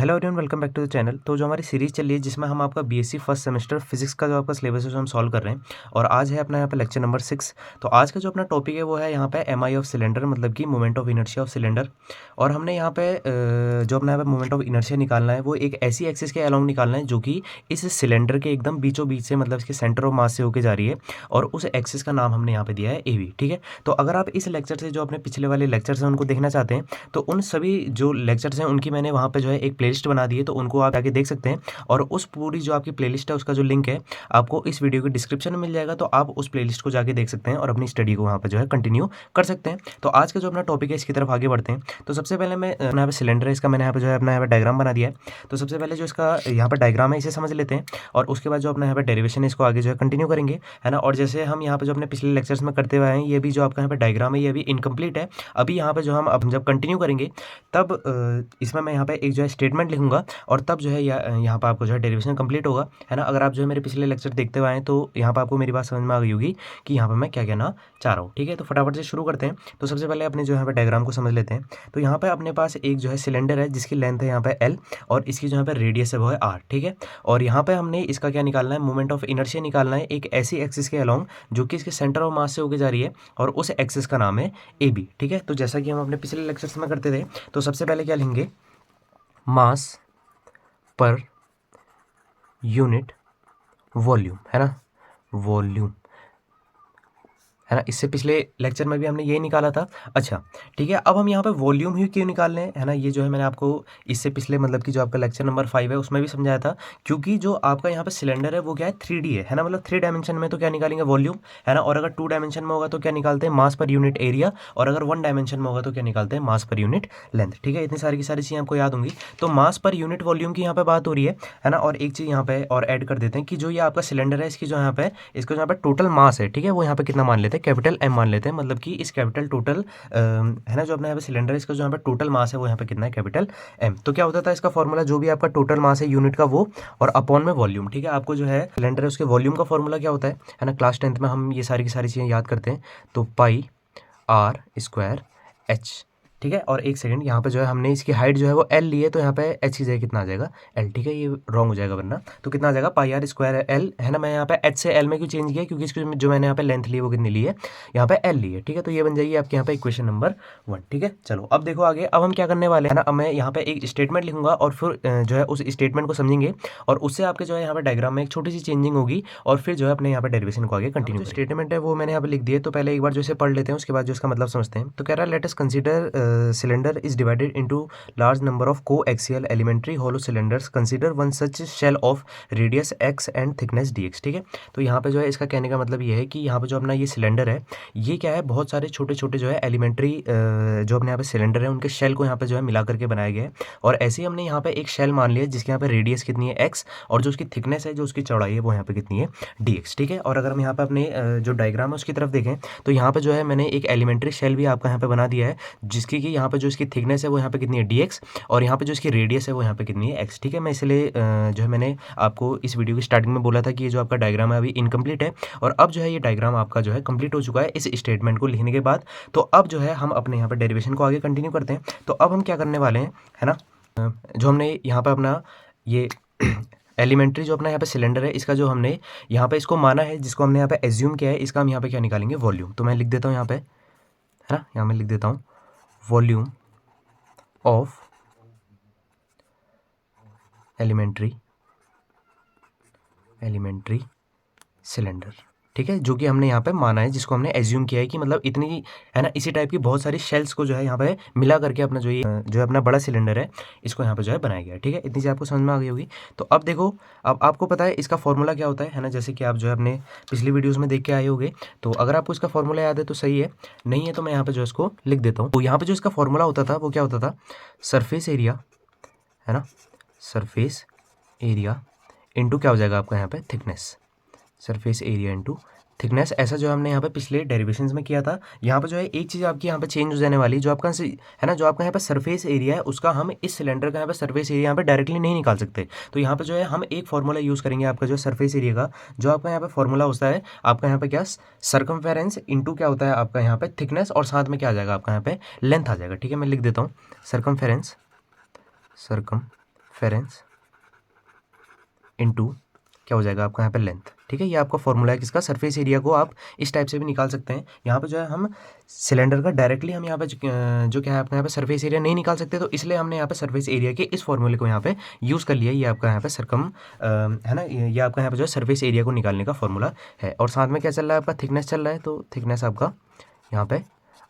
Hello everyone, welcome back to the channel. तो जो हमारी सीरीज़ चल रही है जिसमें हम आपका बीएससी फर्स्ट सेमेस्टर फिजिक्स का जो आपका सिलेबस है जो हम सॉल्व कर रहे हैं, और आज है अपना यहाँ पे लेक्चर नंबर 6। तो आज का जो अपना टॉपिक है वो है यहाँ पे एमआई ऑफ सिलेंडर, मतलब कि moment of inertia of cylinder. और हमने यहाँ पे जो अपना यहाँ पे मोमेंट ऑफ इनर्शिया निकालना है वो एक ऐसी एक्सिस के अलोंग निकालना है जो कि इस सिलेंडर के एकदम बीचों बीच से, मतलब इसके सेंटर ऑफ मास से होकर जा रही है, और उस एक्सिस का नाम हमने यहाँ पे दिया है ए बी। ठीक है, तो अगर आप इस लेक्चर से जो अपने पिछले वाले लेक्चर्स हैं उनको देखना चाहते हैं तो उन सभी जो लेक्चर्स हैं उनकी मैंने वहाँ पे जो है एक प्लेलिस्ट बना दी है, तो उनको आप आगे देख सकते हैं। और उस पूरी जो आपकी प्लेलिस्ट है उसका जो लिंक है आपको इस वीडियो के डिस्क्रिप्शन में मिल जाएगा, तो आप उस प्लेलिस्ट को जाके देख सकते हैं और अपनी स्टडी को वहाँ पे जो है कंटिन्यू कर सकते हैं। तो आज का जो अपना टॉपिक है इसकी तरफ आगे बढ़ते हैं। तो सबसे पहले मैं यहाँ पे सिलेंडर है, इसका मैंने यहाँ पे जो है अपना यहाँ पे डायग्राम बना दिया है। तो सबसे पहले जो इसका यहाँ पर डायग्राम है इसे समझ लेते हैं, और उसके बाद जो अपना यहाँ पे डेरिवेशन है इसको आगे जो है कंटिन्यू करेंगे, है ना। और जैसे हम यहाँ पे जो अपने पिछले लेक्चर्स में करते हुए आए हैं, ये भी जो आपका यहाँ पे डायग्राम है ये भी इनकम्प्लीट है। अभी यहाँ पे जो हम अब जब कंटिन्यू करेंगे तब इसमें मैं यहाँ पे एक जो है स्टेटमेंट लिखूंगा, और तब जो है यहाँ पर आपको जो है डेरिवेशन कंप्लीट होगा, है ना। अगर आप जो है मेरे पिछले लेक्चर देखते हुए आए तो यहाँ पर आपको मेरी बात समझ में आ गई होगी कि यहाँ पर मैं क्या कहना चाह रहा हूँ। ठीक है, तो फटाफट से शुरू करते हैं। तो सबसे पहले अपने जो यहाँ पे डायग्राम को समझ लेते हैं। तो यहाँ पे अपने पास एक जो है सिलेंडर है जिसकी लेंथ है यहाँ पे एल, और इसकी जो यहाँ पे रेडियस है वो है आर। ठीक है, और यहाँ पे हमने इसका क्या निकालना है, मोमेंट ऑफ इनर्शिया निकालना है एक ऐसी एक्सिस के अलोंग जो कि इसके सेंटर ऑफ मास से होकर जा रही है, और उस एक्सिस का नाम है ए बी। ठीक है, तो जैसा कि हम अपने पिछले लेक्चर्स में करते थे, तो सबसे पहले क्या लेंगे, मास पर यूनिट वॉल्यूम, है ना, वॉल्यूम, है ना। इससे पिछले लेक्चर में भी हमने ये निकाला था। अच्छा ठीक है, अब हम यहाँ पे वॉल्यूम ही क्यों निकाल रहे हैं, है ना। ये जो है मैंने आपको इससे पिछले, मतलब कि जो आपका लेक्चर नंबर 5 है उसमें भी समझाया था, क्योंकि जो आपका यहाँ पे सिलेंडर है वो क्या है 3D है ना, मतलब 3 डायमेंशन में तो क्या निकालेंगे वॉल्यूम, है ना। और अगर 2 डायमेंशन में होगा तो क्या निकालते हैं, मास पर यूनिट एरिया, और अगर 1 डायमेंशन में होगा तो क्या निकालते हैं, मास पर यूनिट लेंथ। ठीक है, इतनी सारी की सारी चीज़ें आपको याद होंगी। तो मास पर यूनिट वॉल्यूम की यहाँ पे बात हो रही है ना। और एक चीज़ यहाँ पे और ऐड कर देते हैं कि जो ये आपका सिलेंडर है इसकी जो यहाँ पे इसका जो यहाँ पे टोटल मास है, ठीक है, वो यहाँ पे कितना मान लेते हैं, कैपिटल एम मान लेते हैं। मतलब कि इस कैपिटल टोटल है ना, जो अपना यहाँ पे सिलेंडर है इसका जो यहाँ पे टोटल मास है वो यहाँ पे कितना है, कैपिटल एम। तो क्या होता था इसका फॉर्मूला, जो भी आपका टोटल मास है यूनिट का वो, और अपॉन में वॉल्यूम। ठीक है, आपको जो है सिलेंडर है उसके वॉल्यूम का फॉर्मूला क्या होता है ना, क्लास 10th में हम ये सारी की सारी चीज़ें याद करते हैं। तो पाई आर स्क्वायर एच। ठीक है, और एक सेकंड, यहाँ पे जो है हमने इसकी हाइट जो है वो एल ली है, तो यहाँ पे एच की जगह कितना आ जाएगा, एल। ठीक है, ये रॉन्ग हो जाएगा वरना, तो कितना आ जाएगा, पाई आर स्क्वायर एल, है ना। मैं यहाँ पे एच से एल में क्यों चेंज किया, क्योंकि इसकी जो मैंने यहाँ पे लेंथ ली है वो कितनी ली है, यहाँ पे एल ली है। ठीक है, तो ये बन जाएगी आपके यहाँ पे इक्वेशन नंबर 1। ठीक है, चलो अब देखो आगे, अब हम क्या करने वाले हैं ना, अब मैं यहाँ पे एक स्टेटमेंट लिखूंगा और फिर जो है उस स्टेटमेंट को समझेंगे, और उससे आपके जो है यहाँ पे डायग्राम में एक छोटी सी चेंजिंग होगी, और फिर जो है अपने यहाँ पे डेरिवेशन को आगे कंटिन्यू। स्टेटमेंट है वो मैंने यहाँ पे लिख दिया, तो पहले एक बार जो इसे पढ़ लेते हैं, उसके बाद जो इसका मतलब समझते हैं। तो कह रहा है, let us consider cylinder is divided into large number of coaxial elementary hollow cylinders. Consider one such shell of radius x and thickness dx. ठीक है, तो यहाँ पे जो है इसका कहने का मतलब ये है कि यहाँ पे जो अपना ये सिलेंडर है ये क्या है, बहुत सारे छोटे छोटे जो है एलिमेंट्री जो अपने यहाँ पे सिलेंडर है उनके शेल को यहाँ पे जो है मिला करके बनाया गया है। और ऐसे ही हमने यहाँ पे एक शेल मान लिया जिसके यहाँ पे रेडियस कितनी है x, और जो उसकी थिकनेस है, जो उसकी चौड़ाई है वो यहाँ पे कितनी है dx। ठीक है, और अगर हम यहाँ पे अपने जो डायग्राम है उसकी तरफ देखें तो यहाँ पे जो है मैंने एक एलिमेंट्री शेल भी आपका यहाँ पे बना दिया है, जिसकी कि यहाँ पे जो इसकी थिकनेस है वो यहाँ पे कितनी है dx, और यहाँ पे जो इसकी रेडियस है वो यहाँ पे कितनी है x। ठीक है, मैं इसलिए जो है मैंने आपको इस वीडियो की स्टार्टिंग में बोला था कि ये जो आपका डायग्राम है अभी इनकम्प्लीट है, और अब जो है ये डायग्राम आपका जो है कंप्लीट हो चुका है इस स्टेटमेंट को लिखने के बाद। तो अब जो है हम अपने यहाँ पे डेरिवेशन को आगे कंटिन्यू करते हैं। तो अब हम क्या करने वाले हैं, है ना, जो हमने यहाँ पर अपना ये एलिमेंट्री जो अपना यहाँ पे सिलेंडर है इसका जो हमने यहाँ पे इसको माना है, जिसको हमने यहाँ पे एज्यूम किया है, इसका हम यहाँ पे क्या निकालेंगे, वॉल्यूम। तो मैं लिख देता हूँ यहाँ पे, है ना, यहाँ मैं लिख देता हूँ वॉल्यूम ऑफ एलिमेंट्री सिलेंडर। ठीक है, जो कि हमने यहाँ पे माना है, जिसको हमने एज्यूम किया है कि मतलब इतनी, है ना, इसी टाइप की बहुत सारी शेल्स को जो है यहाँ पे मिला करके अपना जो ये जो है अपना बड़ा सिलेंडर है इसको यहाँ पे जो है बनाया गया है। ठीक है, इतनी चीज़ आपको समझ में आ गई होगी। तो अब देखो, अब आपको पता है इसका फॉर्मूला क्या होता है ना, जैसे कि आप जो है अपने पिछली वीडियोज़ में देख के आए होंगे। तो अगर आपको इसका फॉर्मूला याद है तो सही है, नहीं है तो मैं यहाँ पे जो इसको लिख देता हूँ। तो यहाँ पे जो इसका फॉर्मूला होता था वो क्या होता था, सरफेस एरिया, है ना, सरफेस एरिया इंटू क्या हो जाएगा आपका यहाँ पे thickness, surface area into thickness. ऐसा जो हमने यहाँ पे पिछले डेरिवेशंस में किया था। यहाँ पे जो है एक चीज़ आपकी यहाँ पे चेंज हो जाने वाली, जो आपका है ना, जो आपका यहाँ पे सरफेस एरिया है उसका हम इस सिलेंडर का यहाँ पे सरफेस एरिया यहाँ पे डायरेक्टली नहीं निकाल सकते। तो यहाँ पे जो है हम एक फॉर्मूला यूज़ करेंगे आपका जो सरफेस एरिया का, जो आपका यहाँ पे फॉर्मूला होता है आपका यहाँ पे क्या, सर्कमफेरेंस इंटू क्या होता है आपका यहाँ पे थिकनेस, और साथ में क्या आ जाएगा आपका यहाँ पे लेंथ आ जाएगा। ठीक है, मैं लिख देता हूँ सर्कमफेरेंस इनटू क्या हो जाएगा आपका यहाँ पे लेंथ। ठीक है, ये आपका फॉर्मूला है किसका, सरफेस एरिया को आप इस टाइप से भी निकाल सकते हैं। यहाँ पे जो है हम सिलेंडर का डायरेक्टली हम यहाँ पे जो क्या है अपने यहाँ पे सरफेस एरिया नहीं निकाल सकते, तो इसलिए हमने यहाँ पे सरफेस एरिया के इस फॉर्मूले को यहाँ पे यूज़ कर लिया। ये आपका यहाँ पे है ना, ये आपका यहाँ पे जो है सरफेस एरिया को निकालने का फॉर्मूला है। और साथ में क्या चल रहा है आपका, थिकनेस चल रहा है, तो थिकनेस आपका यहाँ पे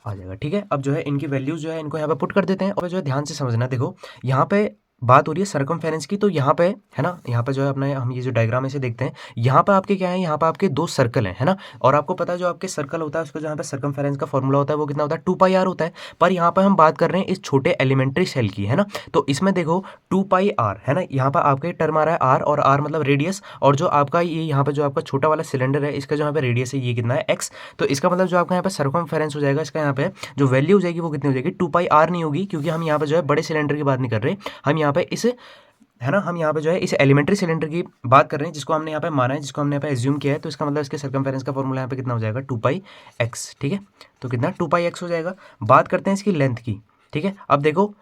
आ जाएगा। ठीक है, अब जो है इनकी वैल्यूज़ जो है इनको यहाँ पे पुट कर देते हैं। और जो है ध्यान से समझना, देखो यहाँ पे बात हो रही है सरकमफेरेंस की, तो यहाँ पे है ना, यहाँ पे जो है अपना हम ये जो डायग्राम ऐसे देखते हैं, यहाँ पे आपके क्या है, यहाँ पे आपके दो सर्कल हैं, है ना। और आपको पता है जो आपके सर्कल होता है उसको जहाँ पे सरकमफेरेंस का फॉर्मूला होता है वो कितना होता है, 2πr होता है। पर यहाँ पे हम बात कर रहे हैं इस छोटे एलिमेंट्री सेल की, है ना। तो इसमें देखो 2πr है ना, यहाँ पर आपका टर्म आ रहा है r, और r मतलब रेडियस, और जो आपका ये यहाँ पे जो आपका छोटा वाला सिलेंडर है इसका जो यहाँ पे रेडियस है ये कितना है, x। तो इसका मतलब जो आपका यहाँ पे सरकमफेरेंस हो जाएगा, इसका यहाँ पे जो वैल्यू हो जाएगी वो कितनी हो जाएगी, 2πr नहीं होगी, क्योंकि हम यहाँ पे जो है बड़े सिलेंडर की बात नहीं कर रहे, हम यहाँ पे इस है ना, हम यहाँ पे जो है इस एलिमेंट्री सिलेंडर की बात कर रहे हैं, जिसको हमने यहाँ पे माना है, जिसको हमने यहाँ पे एज्यूम किया है। तो इसका मतलब इसके सरकमफेरेंस का फॉर्मूला यहाँ पे कितना हो जाएगा, 2πx। ठीक है, तो कितना 2πx हो जाएगा। बात करते हैं इसकी लेंथ की। ठीक है, अब देखो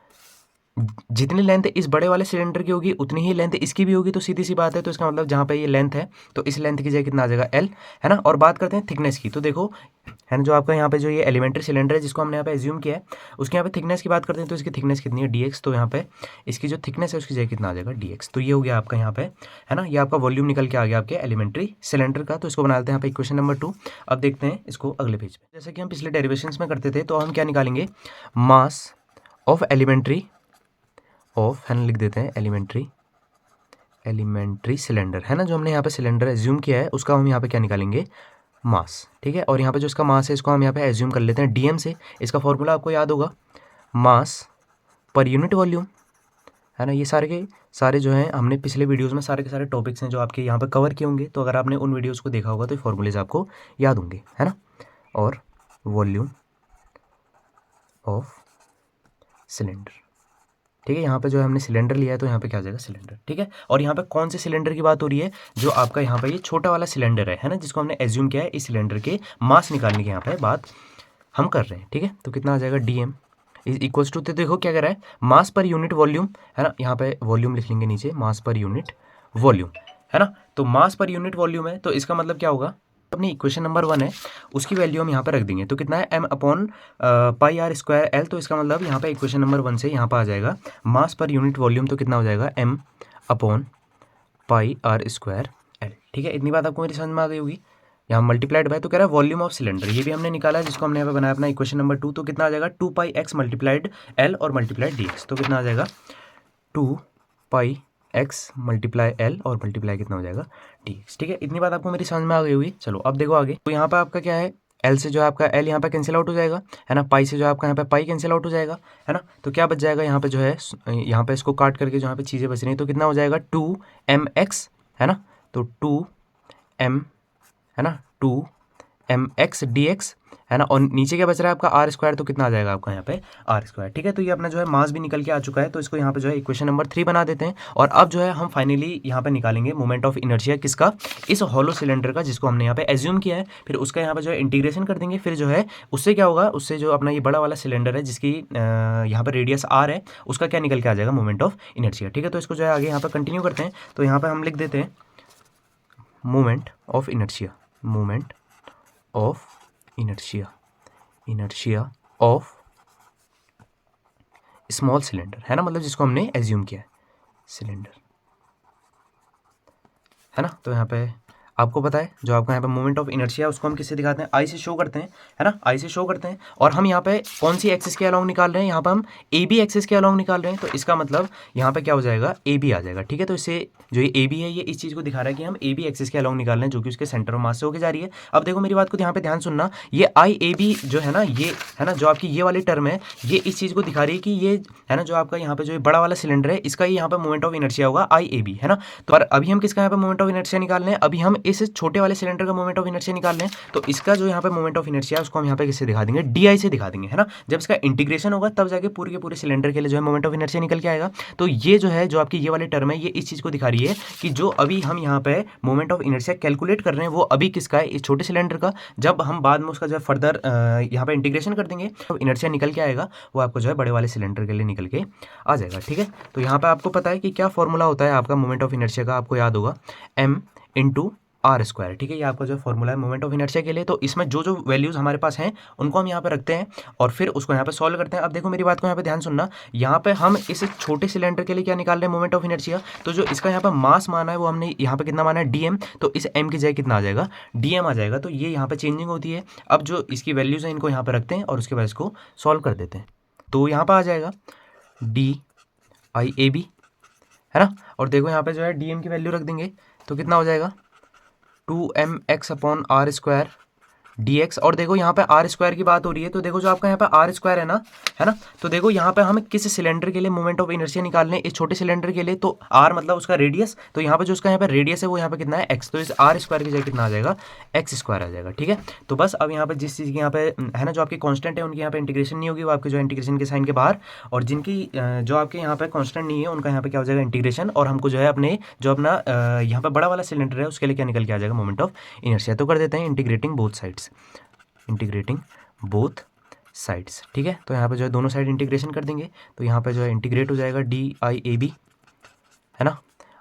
जितनी लेंथ इस बड़े वाले सिलेंडर की होगी उतनी ही लेंथ इसकी भी होगी, तो सीधी सी बात है। तो इसका मतलब जहाँ पे ये लेंथ है तो इस लेंथ की जगह कितना आ जाएगा, L, है ना। और बात करते हैं थिकनेस की, तो देखो है ना, जो आपका यहाँ पे जो ये एलिमेंट्री सिलेंडर है जिसको हमने यहाँ पे एज्यूम किया है, उसके यहाँ पे थिकनेस की बात करते हैं, तो इसकी थिकनेस कितनी है, dx। तो यहाँ पे इसकी जो थिकनेस है उसकी जगह कितना आ जाएगा, dx। तो ये हो गया आपका यहाँ पे, है ना, ये आपका वॉल्यूम निकल के आ गया आपके एलिमेंट्री सिलेंडर का। तो इसको बना लेते हैं यहाँ पे इक्वेशन नंबर 2। अब देखते हैं इसको अगले पेज पे। जैसे कि हम पिछले डेरिवेशंस में करते थे, तो हम क्या निकालेंगे, मास ऑफ एलिमेंट्री ऑफ, है ना, लिख देते हैं एलिमेंट्री सिलेंडर, है ना, जो हमने यहाँ पे सिलेंडर एज्यूम किया है उसका हम यहाँ पे क्या निकालेंगे, मास। ठीक है, और यहाँ पे जो इसका मास है इसको हम यहाँ पे एज्यूम कर लेते हैं डीएम से। इसका फॉर्मूला आपको याद होगा, मास पर यूनिट वॉल्यूम, है ना। ये सारे के सारे जो हैं हमने पिछले वीडियोस में सारे के सारे टॉपिक्स हैं जो आपके यहाँ पे कवर किए होंगे, तो अगर आपने उन वीडियोज़ को देखा होगा तो फॉर्मूलेज आपको याद होंगे, है ना। और वॉल्यूम ऑफ सिलेंडर, ठीक है, यहाँ पे जो है हमने सिलेंडर लिया है तो यहाँ पे क्या आ जाएगा, सिलेंडर। ठीक है, और यहाँ पे कौन से सिलेंडर की बात हो रही है, जो आपका यहाँ पे ये छोटा वाला सिलेंडर है ना, जिसको हमने एज्यूम किया है, इस सिलेंडर के मास निकालने की यहाँ पे बात हम कर रहे हैं। ठीक है, तो कितना आ जाएगा, डीएम इज इक्वल्स टू, तो देखो क्या कर रहा है, मास पर यूनिट वॉल्यूम, है ना, यहाँ पे वॉल्यूम लिख लेंगे नीचे, मास पर यूनिट वॉल्यूम, है ना। तो मास पर यूनिट वॉल्यूम है, तो इसका मतलब क्या होगा, अपनी इक्वेशन नंबर 1 है उसकी वैल्यू हम यहाँ पर रख देंगे। तो कितना है, m/πr²L। तो इसका मतलब यहाँ पे इक्वेशन नंबर 1 से यहाँ पर आ जाएगा मास पर यूनिट वॉल्यूम, तो कितना हो जाएगा, m/πr²L। ठीक है, इतनी बात आपको मेरी समझ में आ गई होगी। यहाँ मल्टीप्लाइड बाय, तो कह रहा है वॉल्यूम ऑफ सिलेंडर, ये भी हमने निकाला है, जिसको हमने यहाँ पे बनाया अपना इक्वेशन नंबर 2। तो कितना आ जाएगा, 2πx मल्टीप्लाइड L और मल्टीप्लाइड dx। तो कितना आ जाएगा, 2πx मल्टीप्लाई L और मल्टीप्लाई कितना हो जाएगा, dx। ठीक है, इतनी बात आपको मेरी समझ में आ गई होगी। चलो अब देखो आगे, तो यहाँ पे आपका क्या है, L से जो है आपका L यहाँ पे कैंसिल आउट हो जाएगा, है ना, पाई से जो आपका यहाँ पे पाई कैंसिल आउट हो जाएगा, है ना। तो क्या बच जाएगा यहाँ पे जो है, यहाँ पे इसको काट करके जो यहाँ पे चीज़ें बच रही हैं, तो कितना हो जाएगा, 2mx, है ना। तो 2m, है ना, 2mx dx, है ना। और नीचे क्या बच रहा है आपका r², तो कितना आ जाएगा आपका यहाँ पे r²। ठीक है, तो ये अपना जो है मास भी निकल के आ चुका है, तो इसको यहाँ पे जो है इक्वेशन नंबर 3 बना देते हैं। और अब जो है हम फाइनली यहाँ पे निकालेंगे मोमेंट ऑफ इनर्शिया, किसका, इस हॉलो सिलेंडर का, जिसको हमने यहाँ पे एज्यूम किया है। फिर उसका यहाँ पे जो है इंटीग्रेशन कर देंगे, फिर जो है उससे क्या होगा, उससे जो अपना ये बड़ा वाला सिलेंडर है जिसकी यहाँ पर रेडियस r है, उसका क्या निकल के आ जाएगा, मोमेंट ऑफ इनर्शिया। ठीक है, तो इसको जो है आगे यहाँ पर कंटिन्यू करते हैं। तो यहाँ पर हम लिख देते हैं moment of inertia, moment of inertia of small cylinder, है ना, मतलब जिसको हमने एज्यूम किया है सिलेंडर, है ना। तो यहाँ पे आपको पता है जो आपका यहाँ पे मोमेंट ऑफ इनर्शिया उसको हम किससे दिखाते हैं, आई से शो करते हैं, है ना, आई से शो करते हैं। और हम यहाँ पे कौन सी एक्सिस के अलोंग निकाल रहे हैं, यहाँ पे हम ए बी एक्सिस के अलोंग निकाल रहे हैं। तो इसका मतलब यहाँ पे क्या हो जाएगा, ए बी आ जाएगा। ठीक है, तो इससे जो ये ए बी है ये इस चीज़ को दिखा रहा है कि हम ए बी एक्सिस के अलोंग निकाल रहे हैं, जो कि उसके सेंटर ऑफ मास से होकर जा रही है। अब देखो मेरी बात को यहाँ पे ध्यान सुनना, ये आई ए बी जो है ना, ये है ना, जो आपकी ये वाली टर्म है, ये इस चीज़ को दिखा रही है कि ये है ना, जो आपका यहाँ पे जो बड़ा वाला सिलेंडर है इसका ये यहाँ पे मोमेंट ऑफ इनर्शिया होगा आई ए बी, है ना। तो पर अभी हम किसका यहाँ पे मोमेंट ऑफ इनर्शिया निकाल रहे हैं, अभी हम इस छोटे वाले सिलेंडर का मोमेंट ऑफ इनर्शिया निकाल रहे हैं, तो इसका जो यहाँ पे मोमेंट ऑफ इनर्शिया है उसको हम यहाँ पे किससे दिखा देंगे, डी से दिखा देंगे, है ना। जब इसका इंटीग्रेशन होगा तब जाके पूरे के पूरे सिलेंडर के लिए जो है मोमेंट ऑफ इनर्शिया निकल के आएगा। तो ये जो है, जो आपकी ये वाली टर्म है, ये इस चीज़ को दिखा रही है कि जो अभी हम यहाँ पे मोमेंट ऑफ इनर्शिया कैलकुलेट कर रहे हैं वो अभी किसका है, इस छोटे सिलेंडर का। जब हम बाद में उसका जो है फर्दर यहाँ पे इंटीग्रेशन कर देंगे तो इनर्शिया निकल के आएगा, वो आपको जो है बड़े वाले सिलेंडर के लिए निकल के आ जाएगा, ठीक है। तो यहाँ पे आपको पता है कि क्या फॉर्मूला होता है आपका मोमेंट ऑफ इनर्शिया का, आपको याद होगा m/r², ठीक है। ये आपका जो फॉर्मूला है मोमेंट ऑफ इनर्शिया के लिए। तो इसमें जो जो वैल्यूज़ हमारे पास हैं उनको हम यहाँ पे रखते हैं और फिर उसको यहाँ पे सॉल्व करते हैं। अब देखो मेरी बात को यहाँ पे ध्यान सुनना, यहाँ पे हम इस छोटे सिलेंडर के लिए क्या निकाल रहे हैं, मोमेंट ऑफ इनर्शिया। तो जो इसका यहाँ पे मास माना है वो हमने यहाँ पे कितना माना है, dm, तो इस m की जगह कितना आ जाएगा, dm आ जाएगा। तो ये यहाँ पे चेंजिंग होती है। अब जो इसकी वैल्यूज़ हैं इनको यहाँ पे रखते हैं और उसके बाद इसको सॉल्व कर देते हैं। तो यहाँ पर आ जाएगा DIAB, है ना। और देखो यहाँ पे जो है dm की वैल्यू रख देंगे तो कितना हो जाएगा, 2mx/r² dx। और देखो यहाँ पे r² की बात हो रही है, तो देखो जो आपका यहाँ पे r² है ना, तो देखो यहाँ पे हम किस सिलेंडर के लिए मोमेंट ऑफ इनर्शिया निकाल रहे हैं, इस छोटे सिलेंडर के लिए। तो r मतलब उसका रेडियस, तो यहाँ पे जो उसका यहाँ पे रेडियस है वो यहाँ पे कितना है, x, तो इस r² की जगह कितना आ जाएगा, x² आ जाएगा, ठीक है। तो बस अब यहाँ पे जिस चीज़ की यहाँ पे है ना, जो आपकी कॉन्स्टेंट है उनकी यहाँ पे इंटीग्रेशन नहीं होगी, वो आपके जो इंटीग्रेशन के साइन के बाहर, और जिनकी जो आपके यहाँ पे कॉन्स्टेंट नहीं है उनका यहाँ पे क्या हो जाएगा, इंटीग्रेशन। और हमको जो है अपने जो अपना यहाँ पे बड़ा वाला सिलेंडर है उसके लिए क्या निकल के आ जाएगा, मोमेंट ऑफ इनर्शिया। तो कर देते हैं इंटीग्रेटिंग बोथ साइड्स, ठीक है। तो यहाँ पे जो है दोनों साइड इंटीग्रेशन कर देंगे, तो यहाँ पे जो है इंटीग्रेट हो जाएगा DIAB, है ना।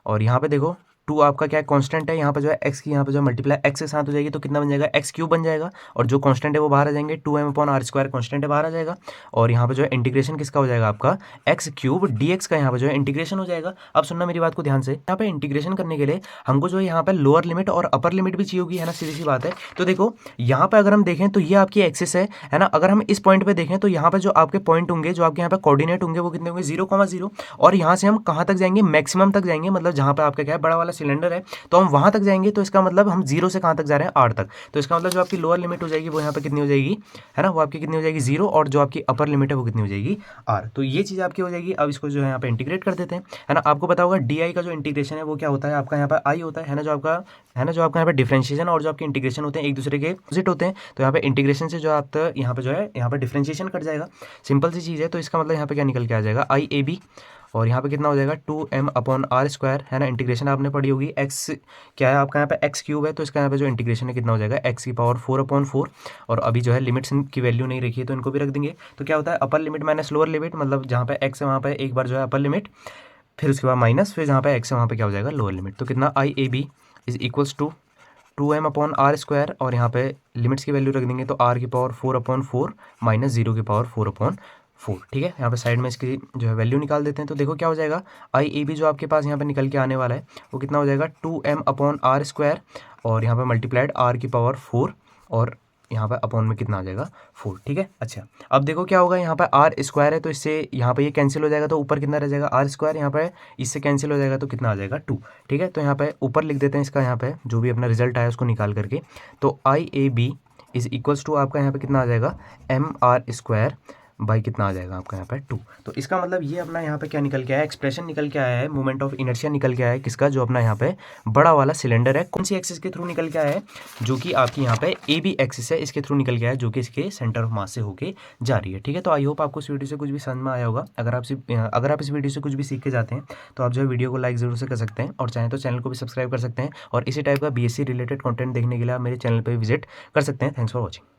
और यहाँ पे देखो 2 आपका क्या कांस्टेंट है, यहाँ पे जो है x की यहाँ पे जो मल्टीप्लाई x के साथ हो जाएगी तो कितना बन जाएगा, x³ बन जाएगा। और जो कांस्टेंट है वो बाहर आ जाएंगे, 2m/r² कांस्टेंट है बाहर आ जाएगा। और यहाँ पे जो है इंटीग्रेशन किसका हो जाएगा, आपका x³ dx का यहाँ पे जो है इंटीग्रेशन हो जाएगा। अब सुनना मेरी बात को ध्यान से, यहाँ पे इंटीग्रेशन करने के लिए हमको जो है यहाँ पे लोअर लिमिट और अपर लिमिट भी चाहिए होगी, है ना, सीधी सी बात है। तो देखो यहाँ पे अगर हम देखें तो ये आपकी एक्सिस है ना। अगर हम इस पॉइंट पे देखें तो यहाँ पे जो आपके पॉइंट होंगे, जो आपके यहाँ पे कोऑर्डिनेट होंगे वो कितने होंगे, 0,0। और यहाँ से हम कहाँ तक जाएंगे, मैक्सिमम तक जाएंगे, मतलब जहाँ पे आपका क्या है, बड़ा वाला सिलेंडर है, तो हम वहां तक जाएंगे। तो इसका मतलब हम 0 से कहां तक जा रहे हैं, r तक। तो इसका मतलब जो आपकी लोअर लिमिट हो जाएगी वो यहाँ पे कितनी हो जाएगी, है ना, वो आपकी कितनी हो जाएगी, 0। और जो आपकी अपर लिमिट है वो कितनी हो जाएगी, r। तो ये चीज़ आपकी हो जाएगी। अब इसको जो है यहाँ पे इंटीग्रेट कर देते हैं, है ना। आपको पता होगा डी का जो इंटीग्रेशन है वो क्या होता है, आपका यहाँ पे आई होता है ना, जो आपका यहाँ पे डिफरेंशिएशन और जो आपके इंटीग्रेशन होते हैं एक दूसरे के अपोजिट होते हैं। तो यहाँ पे इंटीग्रेशन से जो आप यहाँ पे जो है यहाँ पे डिफरेंशिएशन कट जाएगा, सिंपल सी चीज़ है। तो इसका मतलब यहाँ पे क्या निकल के आ जाएगा, IAB। और यहाँ पे कितना हो जाएगा, 2m/r², है ना। इंटीग्रेशन आपने पढ़ी होगी, x क्या है आपका यहाँ पे, x³ है, तो इसका यहाँ पे जो इंटीग्रेशन है कितना हो जाएगा, x⁴/4/4। और अभी जो है लिमिट्स की वैल्यू नहीं रखी है तो इनको भी रख देंगे। तो क्या होता है, upper limit minus lower limit, मतलब जहाँ पे x है वहाँ पे एक बार जो है अपर लिमिट, फिर उसके बाद माइनस, फिर जहाँ पे x है वहाँ पे क्या हो जाएगा, लोअर लिमिट। तो कितना, IAB = 2m/r²। और यहाँ पे लिमिट्स की वैल्यू रख देंगे तो r⁴/4/4 - 0⁴/4/4, ठीक है। यहाँ पे साइड में इसकी जो है वैल्यू निकाल देते हैं। तो देखो क्या हो जाएगा, IAB जो आपके पास यहाँ पे निकल के आने वाला है वो कितना हो जाएगा, 2m/r²। और यहाँ पे मल्टीप्लाइड r⁴, और यहाँ पे अपॉन में कितना आ जाएगा, 4, ठीक है। अच्छा, अब देखो क्या होगा, यहाँ पे r² है तो इससे यहाँ पे ये कैंसिल हो जाएगा, तो ऊपर कितना रह जाएगा, r²। यहाँ पे इससे कैंसिल हो जाएगा तो कितना आ जाएगा, 2, ठीक है। तो यहाँ पे ऊपर लिख देते हैं इसका, यहाँ पे जो भी अपना रिजल्ट आया उसको निकाल करके। तो IAB = आपका यहाँ पे कितना आ जाएगा, mr² बाई कितना आ जाएगा आपका यहाँ पे 2। तो इसका मतलब ये अपना यहाँ पे क्या निकल के आया, एक्सप्रेशन निकल के आया है, मोमेंट ऑफ इनर्शिया निकल के आया है किसका, जो अपना यहाँ पे बड़ा वाला सिलेंडर है, कौन सी एक्सिस के थ्रू निकल के आया है, जो कि आपकी यहाँ पे AB एक्सिस है, इसके थ्रू निकल के आया है, जो कि इसके सेंटर ऑफ मास से होके जा रही है, ठीक है। तो आई होप आपको इस वीडियो से कुछ भी समझ में आया होगा। अगर आप इस वीडियो से कुछ भी सीख के जाते हैं तो आप जो है वीडियो को लाइक जरूर से कर सकते हैं, और चाहें तो चैनल को भी सब्सक्राइब कर सकते हैं। और इसी टाइप का BSc रिलेटेड कंटेंट देखने के लिए आप मेरे चैनल पर विजिट कर सकते हैं। Thanks for watching.